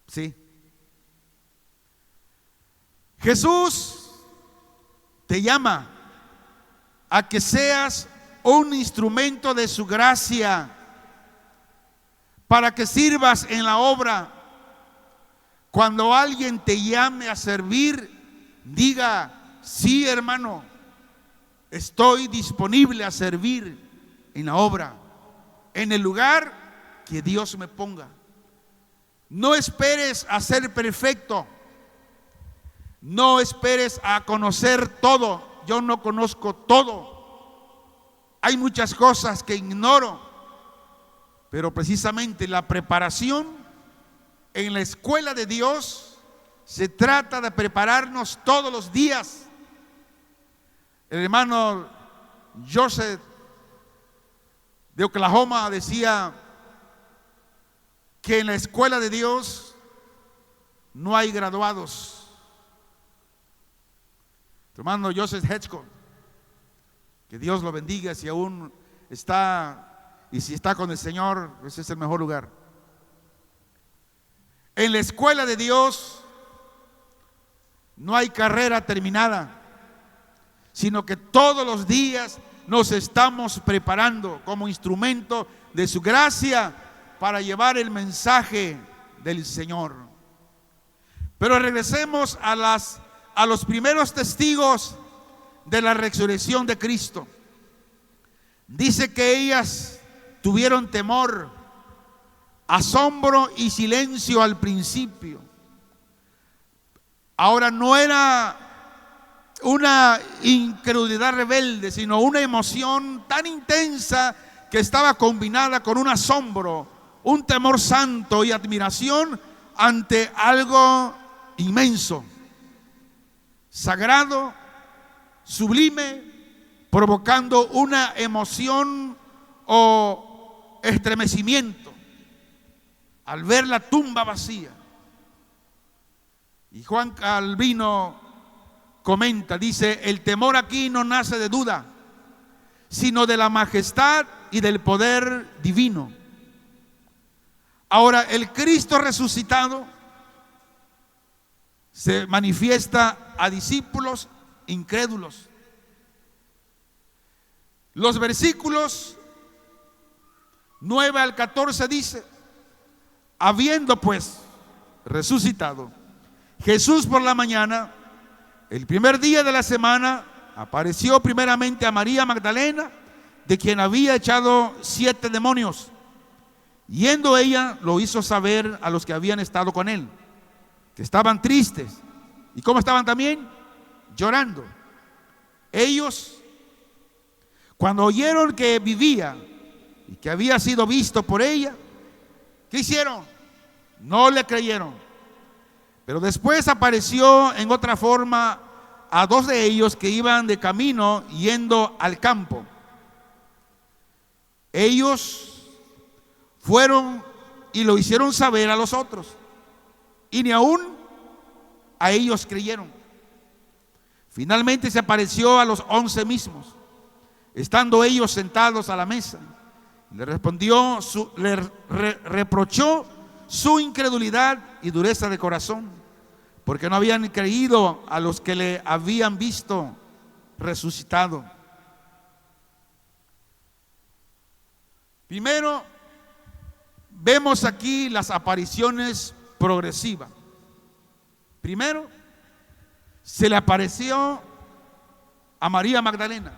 Sí. Jesús te llama a que seas un instrumento de su gracia para que sirvas en la obra. Cuando alguien te llame a servir, diga: sí, hermano, estoy disponible a servir en la obra, en el lugar que Dios me ponga. No esperes a ser perfecto. No esperes a conocer todo. Yo no conozco todo. Hay muchas cosas que ignoro. Pero precisamente la preparación en la escuela de Dios se trata de prepararnos todos los días. El hermano Joseph de Oklahoma decía que en la escuela de Dios no hay graduados. Tu hermano Joseph Hedgehog, que Dios lo bendiga, si aún está, y si está con el Señor, ese es el mejor lugar. En la escuela de Dios no hay carrera terminada, sino que todos los días nos estamos preparando como instrumento de su gracia para llevar el mensaje del Señor. Pero regresemos a los primeros testigos de la resurrección de Cristo. Dice que ellas tuvieron temor, asombro y silencio al principio. Ahora no era una incredulidad rebelde, sino una emoción tan intensa que estaba combinada con un asombro, un temor santo y admiración ante algo inmenso, sagrado, sublime, provocando una emoción o estremecimiento al ver la tumba vacía. Y Juan Calvino comenta, dice: el temor aquí no nace de duda, sino de la majestad y del poder divino. Ahora, el Cristo resucitado se manifiesta a discípulos incrédulos. Los versículos 9 al 14 dice: habiendo pues resucitado Jesús por la mañana, el primer día de la semana, apareció primeramente a María Magdalena, de quien había echado 7 demonios. Yendo ella, lo hizo saber a los que habían estado con él, que estaban tristes. ¿Y cómo estaban también? Llorando. Ellos, cuando oyeron que vivía y que había sido visto por ella, ¿qué hicieron? No le creyeron. Pero después apareció en otra forma a 2 de ellos que iban de camino yendo al campo. Ellos fueron y lo hicieron saber a los otros, y ni aún a ellos creyeron. Finalmente se apareció a los 11 mismos, estando ellos sentados a la mesa. Le reprochó su incredulidad y dureza de corazón, porque no habían creído a los que le habían visto resucitado. Primero, vemos aquí las apariciones progresivas. Primero, se le apareció a María Magdalena.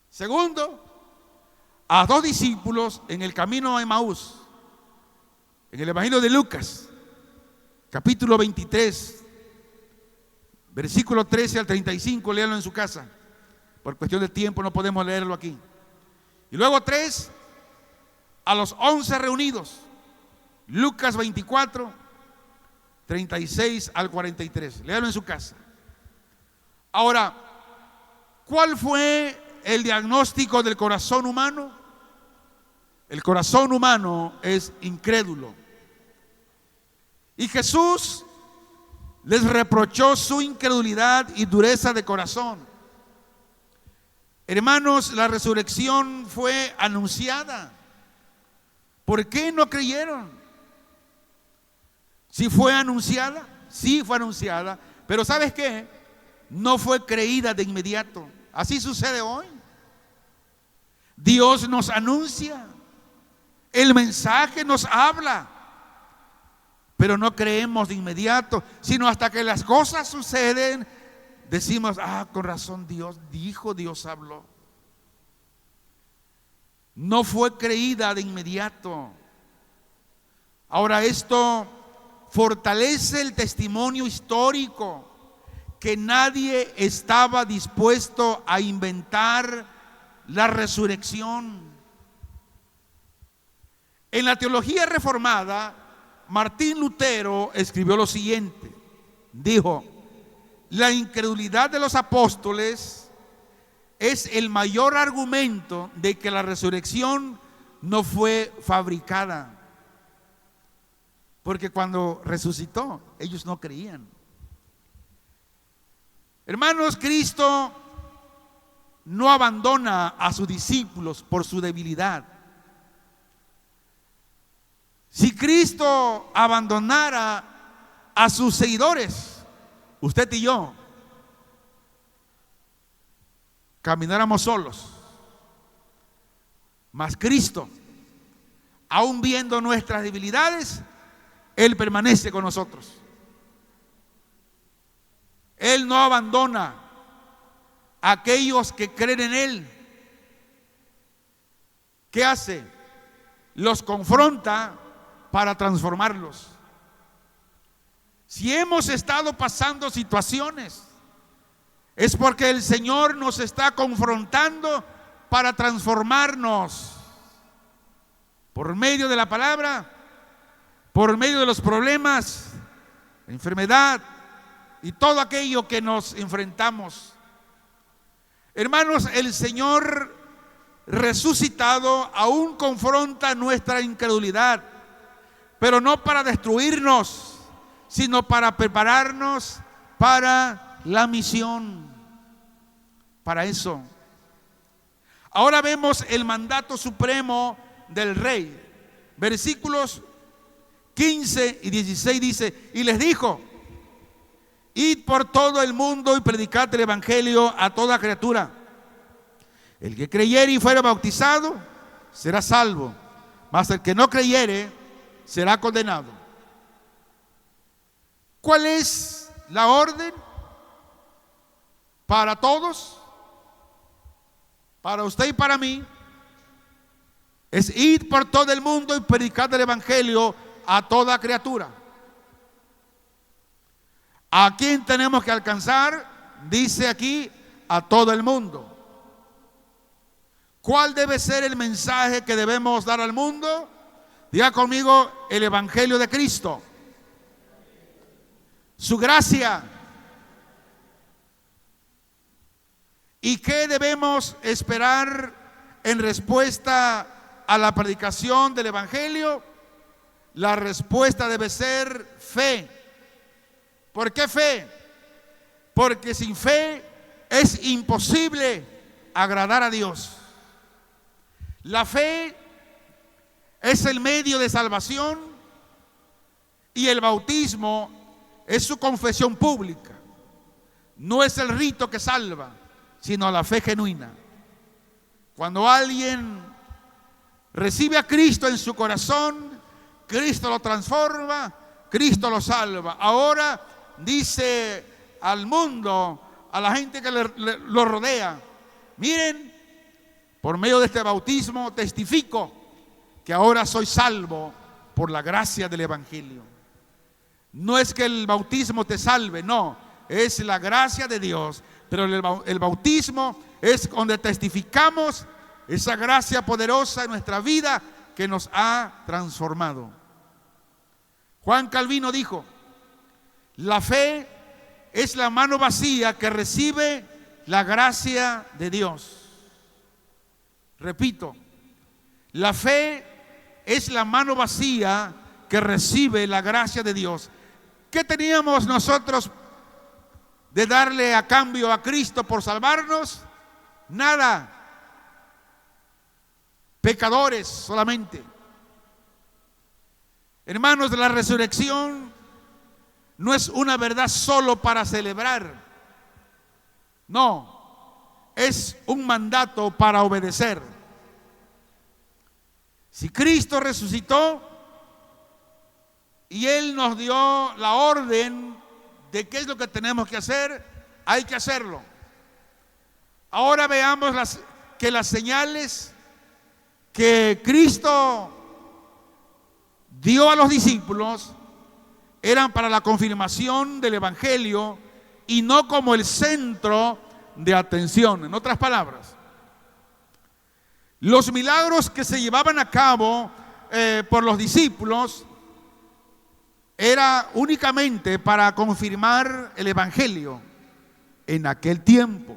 Segundo, a 2 discípulos en el camino a Emaús. En el Evangelio de Lucas, capítulo 23, versículo 13 al 35, léanlo en su casa. Por cuestión de tiempo no podemos leerlo aquí. Y luego 3, a los 11 reunidos. Lucas 24, 36 al 43. Léanlo en su casa. Ahora, ¿cuál fue el diagnóstico del corazón humano? El corazón humano es incrédulo. Y Jesús les reprochó su incredulidad y dureza de corazón. Hermanos, la resurrección fue anunciada. ¿Por qué no creyeron? ¿Sí fue anunciada? Sí fue anunciada. Pero ¿sabes qué? No fue creída de inmediato. Así sucede hoy. Dios nos anuncia. El mensaje nos habla. Pero no creemos de inmediato, sino hasta que las cosas suceden, decimos, con razón Dios dijo, Dios habló. No fue creída de inmediato. Ahora esto fortalece el testimonio histórico que nadie estaba dispuesto a inventar la resurrección. En la teología reformada, Martín Lutero escribió lo siguiente. Dijo: la incredulidad de los apóstoles es el mayor argumento de que la resurrección no fue fabricada. Porque cuando resucitó, ellos no creían. Hermanos, Cristo no abandona a sus discípulos por su debilidad. Si Cristo abandonara a sus seguidores, usted y yo camináramos solos. Mas Cristo, aún viendo nuestras debilidades, Él permanece con nosotros. Él no abandona a aquellos que creen en Él. ¿Qué hace? Los confronta para transformarlos. Si hemos estado pasando situaciones, es porque el Señor nos está confrontando para transformarnos por medio de la palabra, por medio de los problemas, enfermedad y todo aquello que nos enfrentamos. Hermanos, el Señor resucitado aún confronta nuestra incredulidad, pero no para destruirnos, sino para prepararnos para la misión. Para eso. Ahora vemos el mandato supremo del rey. Versículos 15 y 16 dice: y les dijo: id por todo el mundo y predicad el evangelio a toda criatura. El que creyere y fuere bautizado será salvo, mas el que no creyere será condenado. ¿Cuál es la orden? Para todos, para usted y para mí, es ir por todo el mundo y predicar el evangelio a toda criatura. ¿A quién tenemos que alcanzar? Dice aquí, a todo el mundo. ¿Cuál debe ser el mensaje que debemos dar al mundo? Diga conmigo: el evangelio de Cristo, su gracia. ¿Y qué debemos esperar en respuesta a la predicación del evangelio? La respuesta debe ser fe. ¿Por qué fe? Porque sin fe es imposible agradar a Dios. La fe es el medio de salvación y el bautismo es su confesión pública. no es el rito que salva, sino la fe genuina. Cuando alguien recibe a Cristo en su corazón, Cristo lo transforma, Cristo lo salva. Ahora dice al mundo, a la gente que lo rodea: miren, por medio de este bautismo testifico que ahora soy salvo por la gracia del Evangelio. No es que el bautismo te salve, no, es la gracia de Dios. Pero el bautismo es donde testificamos esa gracia poderosa en nuestra vida que nos ha transformado. Juan Calvino dijo: la fe es la mano vacía que recibe la gracia de Dios. Repito, la fe es la mano vacía que recibe la gracia de Dios. ¿Qué teníamos nosotros de darle a cambio a Cristo por salvarnos? Nada. Pecadores solamente. Hermanos, la resurrección no es una verdad solo para celebrar. No, es un mandato para obedecer. Si Cristo resucitó y Él nos dio la orden de qué es lo que tenemos que hacer, hay que hacerlo. Ahora veamos las señales que Cristo dio a los discípulos eran para la confirmación del Evangelio y no como el centro de atención. En otras palabras, los milagros que se llevaban a cabo por los discípulos era únicamente para confirmar el Evangelio en aquel tiempo.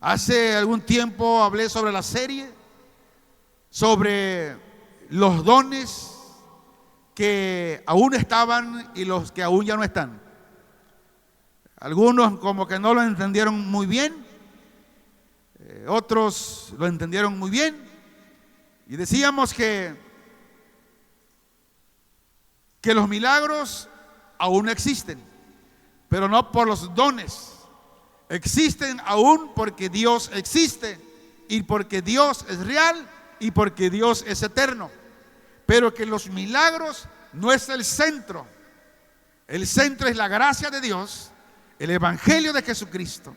Hace algún tiempo hablé sobre la serie, sobre los dones que aún estaban y los que aún ya no están. Algunos como que no lo entendieron muy bien, otros lo entendieron muy bien, y decíamos que los milagros aún existen, pero no por los dones. Existen aún porque Dios existe y porque Dios es real y porque Dios es eterno. Pero que los milagros no es el centro. El centro es la gracia de Dios, el Evangelio de Jesucristo.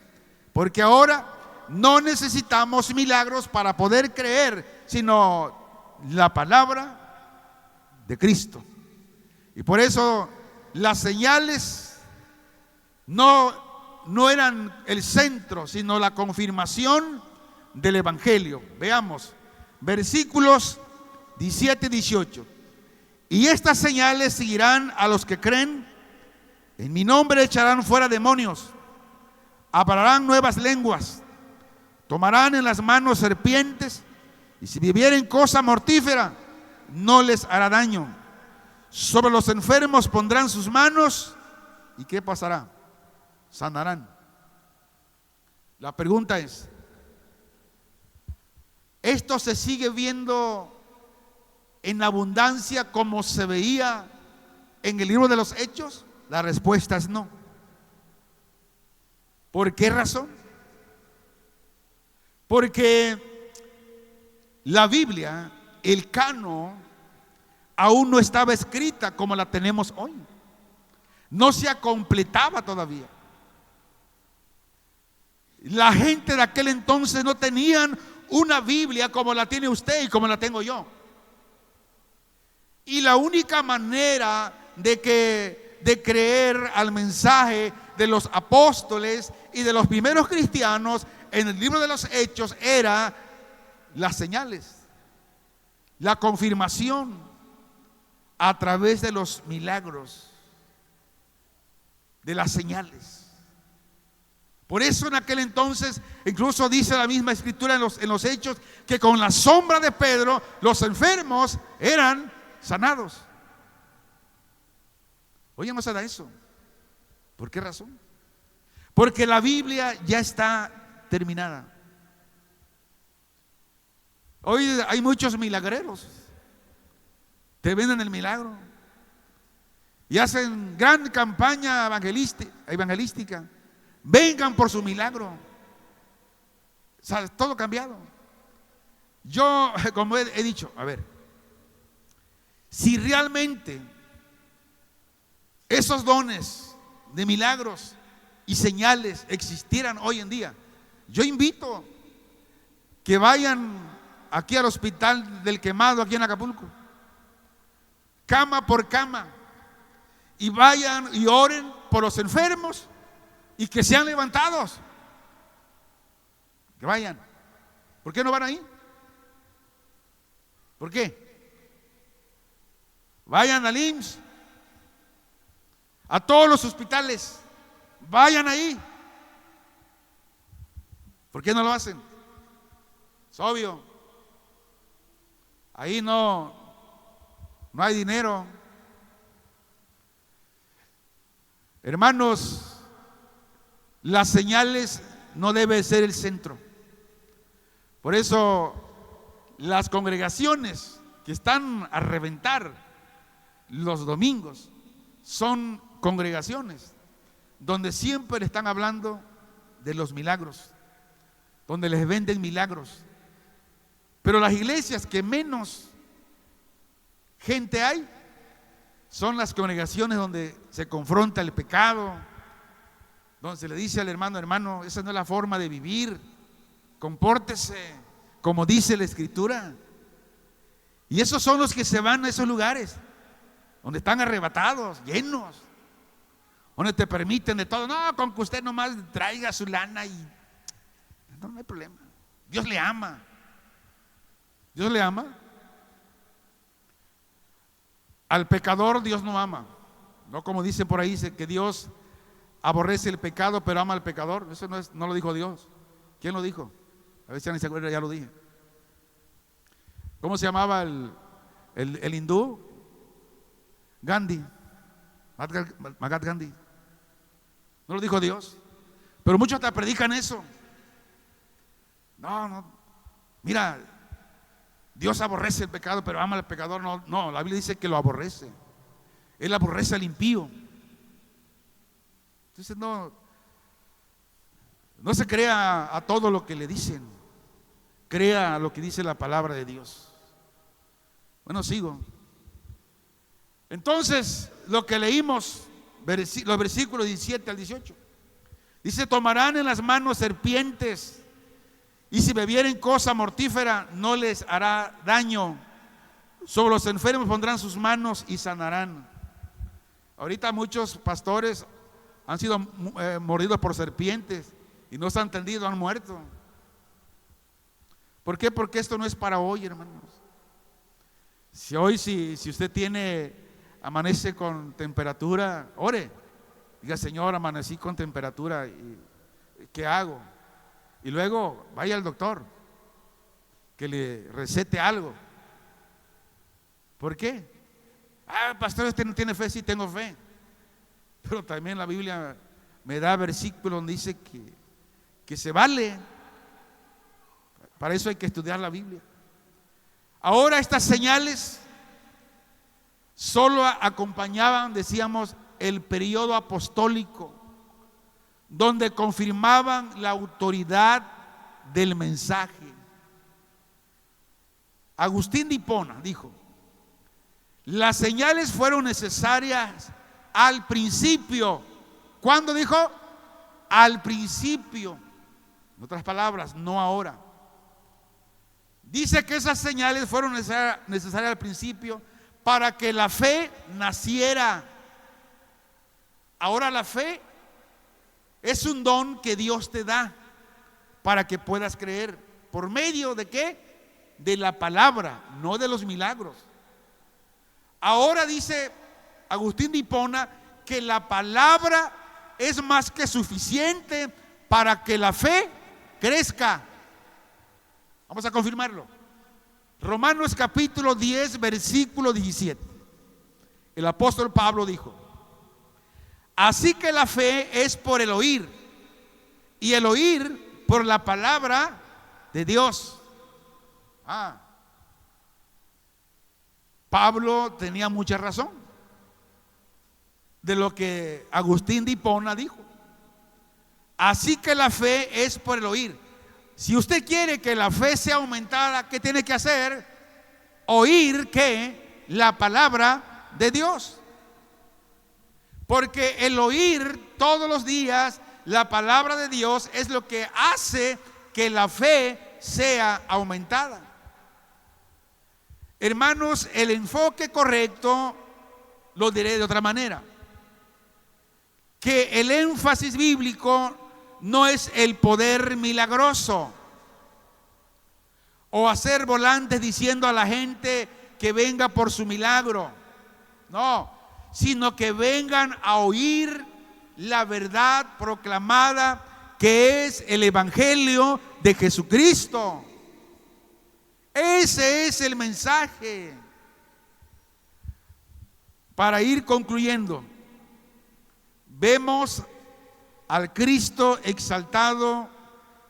Porque ahora no necesitamos milagros para poder creer, sino la palabra de Cristo. Y por eso las señales no eran el centro, sino la confirmación del Evangelio. Veamos versículos 17 y 18. Y estas señales seguirán a los que creen: en mi nombre echarán fuera demonios, hablarán nuevas lenguas, tomarán en las manos serpientes, y si bebieren cosa mortífera no les hará daño. Sobre los enfermos pondrán sus manos, ¿y qué pasará? Sanarán. La pregunta es: ¿esto se sigue viendo en abundancia como se veía en el libro de los Hechos? La respuesta es no. ¿Por qué razón? Porque la Biblia, el canon, aún no estaba escrita como la tenemos hoy. No se completaba todavía. La gente de aquel entonces no tenían una Biblia como la tiene usted y como la tengo yo. Y la única manera de creer al mensaje de los apóstoles y de los primeros cristianos en el libro de los Hechos era las señales, la confirmación a través de los milagros, de las señales. Por eso en aquel entonces, incluso dice la misma escritura en los Hechos, que con la sombra de Pedro los enfermos eran sanados. Oye, no se da eso. ¿Por qué razón? Porque la Biblia ya está terminada. Hoy hay muchos milagreros, te venden el milagro y hacen gran campaña evangelística. vengan por su milagro. O sea, todo cambiado. Yo, como he dicho, a ver, si realmente esos dones de milagros y señales existieran hoy en día, yo invito que vayan aquí al Hospital del Quemado, aquí en Acapulco, cama por cama, y vayan y oren por los enfermos y que sean levantados. Que vayan. ¿Por qué no van ahí? ¿Por qué? Vayan al IMSS, a todos los hospitales, vayan ahí. ¿Por qué no lo hacen? Es obvio. Ahí no hay dinero. Hermanos, las señales no deben ser el centro. Por eso las congregaciones que están a reventar los domingos son congregaciones donde siempre están hablando de los milagros, donde les venden milagros. Pero las iglesias que menos gente hay son las congregaciones donde se confronta el pecado, donde se le dice al hermano: hermano, esa no es la forma de vivir, compórtese como dice la Escritura. Y esos son los que se van a esos lugares donde están arrebatados, llenos, donde te permiten de todo. No, con que usted nomás traiga su lana y no hay problema. Dios le ama. Dios le ama. Al pecador Dios no ama. No como dice por ahí, dice que Dios aborrece el pecado pero ama al pecador. Eso no lo dijo Dios. ¿Quién lo dijo? A ver si alguien se acuerda, ya lo dije. ¿Cómo se llamaba el hindú? Gandhi. Mahatma Gandhi. No lo dijo Dios. Pero muchos hasta predican eso. No. Mira, Dios aborrece el pecado pero ama al pecador. No, la Biblia dice que lo aborrece. Él aborrece al impío. Entonces no se crea a todo lo que le dicen. Crea a lo que dice la palabra de Dios. Bueno, sigo. Entonces, lo que leímos, los versículos 17 al 18, dice: tomarán en las manos serpientes, y si bebieren cosa mortífera no les hará daño. Sobre los enfermos pondrán sus manos y sanarán. Ahorita muchos pastores han sido mordidos por serpientes y no se han entendido, han muerto. ¿Por qué? Porque esto no es para hoy, hermanos. Si hoy, si usted amanece con temperatura, ore. Diga: Señor, amanecí con temperatura, ¿qué hago? Y luego vaya al doctor, que le recete algo. ¿Por qué? Pastor, usted no tiene fe. Sí, tengo fe. Pero también la Biblia me da versículos donde dice que se vale. Para eso hay que estudiar la Biblia. Ahora estas señales solo acompañaban, decíamos, el periodo apostólico, donde confirmaban la autoridad del mensaje. Agustín de Hipona dijo: las señales fueron necesarias al principio. ¿Cuándo dijo? Al principio. En otras palabras, no ahora. Dice que esas señales fueron necesarias al principio para que la fe naciera. Ahora la fe es un don que Dios te da para que puedas creer. ¿Por medio de qué? De la palabra, no de los milagros. Ahora dice Agustín de Hipona que la palabra es más que suficiente para que la fe crezca. Vamos a confirmarlo. Romanos capítulo 10, versículo 17. El apóstol Pablo dijo: así que la fe es por el oír, y el oír por la palabra de Dios. Pablo tenía mucha razón de lo que Agustín de Hipona dijo. Así que la fe es por el oír. Si usted quiere que la fe sea aumentada, ¿qué tiene que hacer? Oír ¿qué? La palabra de Dios. Porque el oír todos los días la palabra de Dios es lo que hace que la fe sea aumentada. Hermanos, el enfoque correcto lo diré de otra manera. Que el énfasis bíblico no es el poder milagroso o hacer volantes diciendo a la gente que venga por su milagro. No, sino que vengan a oír la verdad proclamada, que es el evangelio de Jesucristo. Ese es el mensaje. Para ir concluyendo, vemos al Cristo exaltado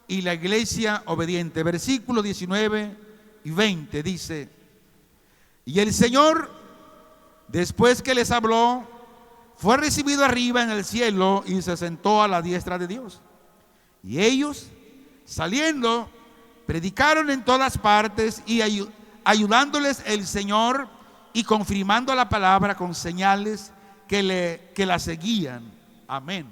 y la iglesia obediente. Versículos 19 y 20 dice: y el Señor, después que les habló, fue recibido arriba en el cielo y se sentó a la diestra de Dios. Y ellos, saliendo, predicaron en todas partes y ayudándoles el Señor y confirmando la palabra con señales que la seguían. Amén.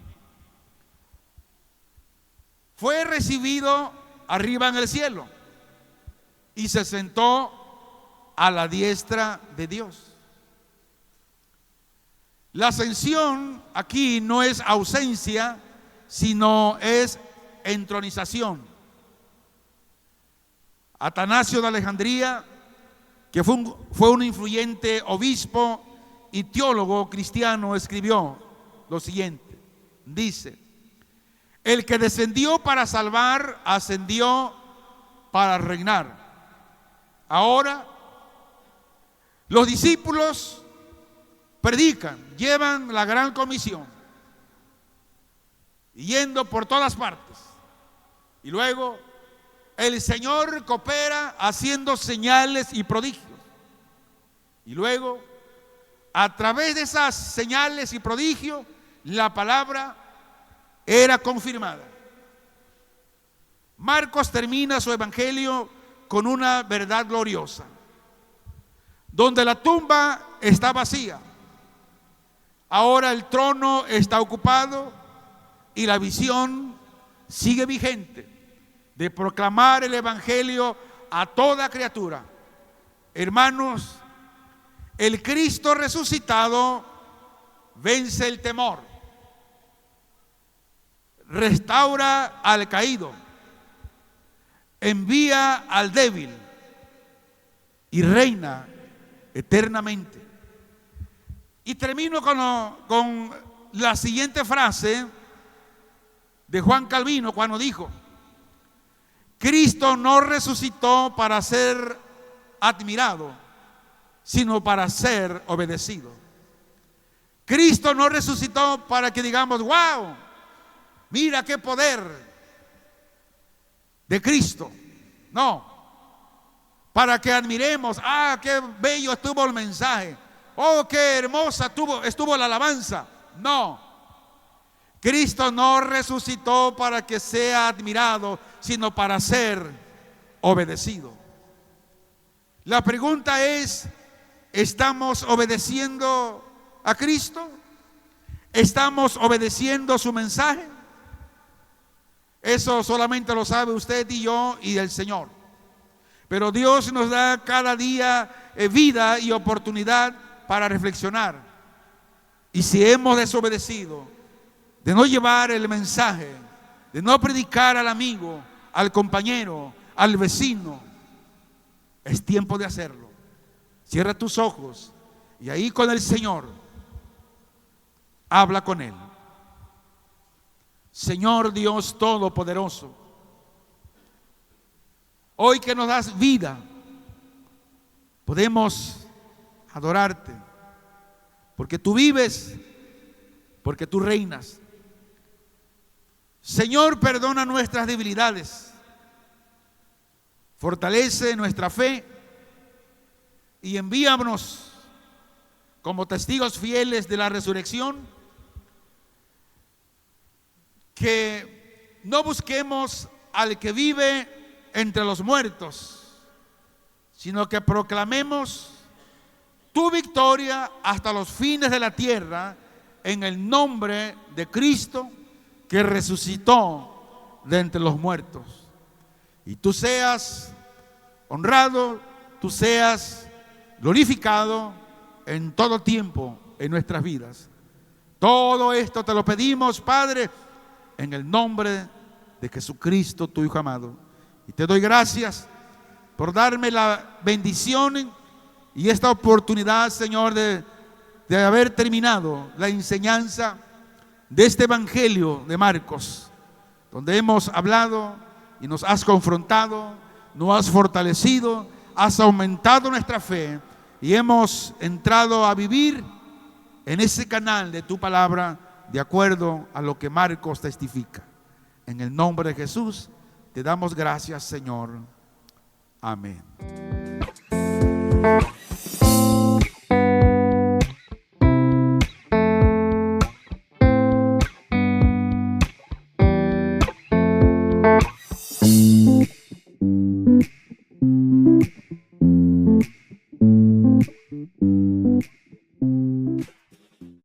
Fue recibido arriba en el cielo y se sentó a la diestra de Dios. La ascensión aquí no es ausencia, sino es entronización. Atanasio de Alejandría, que fue un influyente obispo y teólogo cristiano, escribió lo siguiente. Dice: el que descendió para salvar, ascendió para reinar. Ahora, los discípulos predican, llevan la gran comisión, yendo por todas partes. Y luego el Señor coopera haciendo señales y prodigios. Y luego, a través de esas señales y prodigios, la palabra era confirmada. Marcos termina su evangelio con una verdad gloriosa, donde la tumba está vacía. Ahora el trono está ocupado y la visión sigue vigente de proclamar el evangelio a toda criatura. Hermanos, el Cristo resucitado vence el temor, restaura al caído, envía al débil y reina eternamente. Y termino con la siguiente frase de Juan Calvino, cuando dijo: Cristo no resucitó para ser admirado, sino para ser obedecido. Cristo no resucitó para que digamos: wow, mira qué poder de Cristo. No, para que admiremos: ah, qué bello estuvo el mensaje, oh, qué hermosa estuvo la alabanza. No, Cristo no resucitó para que sea admirado, sino para ser obedecido. La pregunta es: ¿estamos obedeciendo a Cristo? ¿Estamos obedeciendo su mensaje? Eso solamente lo sabe usted y yo y el Señor. Pero Dios nos da cada día vida y oportunidad para reflexionar. Y si hemos desobedecido, de no llevar el mensaje, de no predicar al amigo, al compañero, al vecino, es tiempo de hacerlo. Cierra tus ojos y ahí con el Señor habla con Él. Señor Dios Todopoderoso, hoy que nos das vida, podemos adorarte, porque tú vives, porque tú reinas. Señor, perdona nuestras debilidades, fortalece nuestra fe y envíanos como testigos fieles de la resurrección, que no busquemos al que vive entre los muertos, sino que proclamemos tu victoria hasta los fines de la tierra en el nombre de Cristo que resucitó de entre los muertos. Y tú seas honrado, tú seas glorificado en todo tiempo en nuestras vidas. Todo esto te lo pedimos, Padre, en el nombre de Jesucristo, tu Hijo amado. Y te doy gracias por darme la bendición y esta oportunidad, Señor, de haber terminado la enseñanza de este Evangelio de Marcos, donde hemos hablado y nos has confrontado, nos has fortalecido, has aumentado nuestra fe y hemos entrado a vivir en ese canal de tu palabra de acuerdo a lo que Marcos testifica. En el nombre de Jesús te damos gracias, Señor. Amén.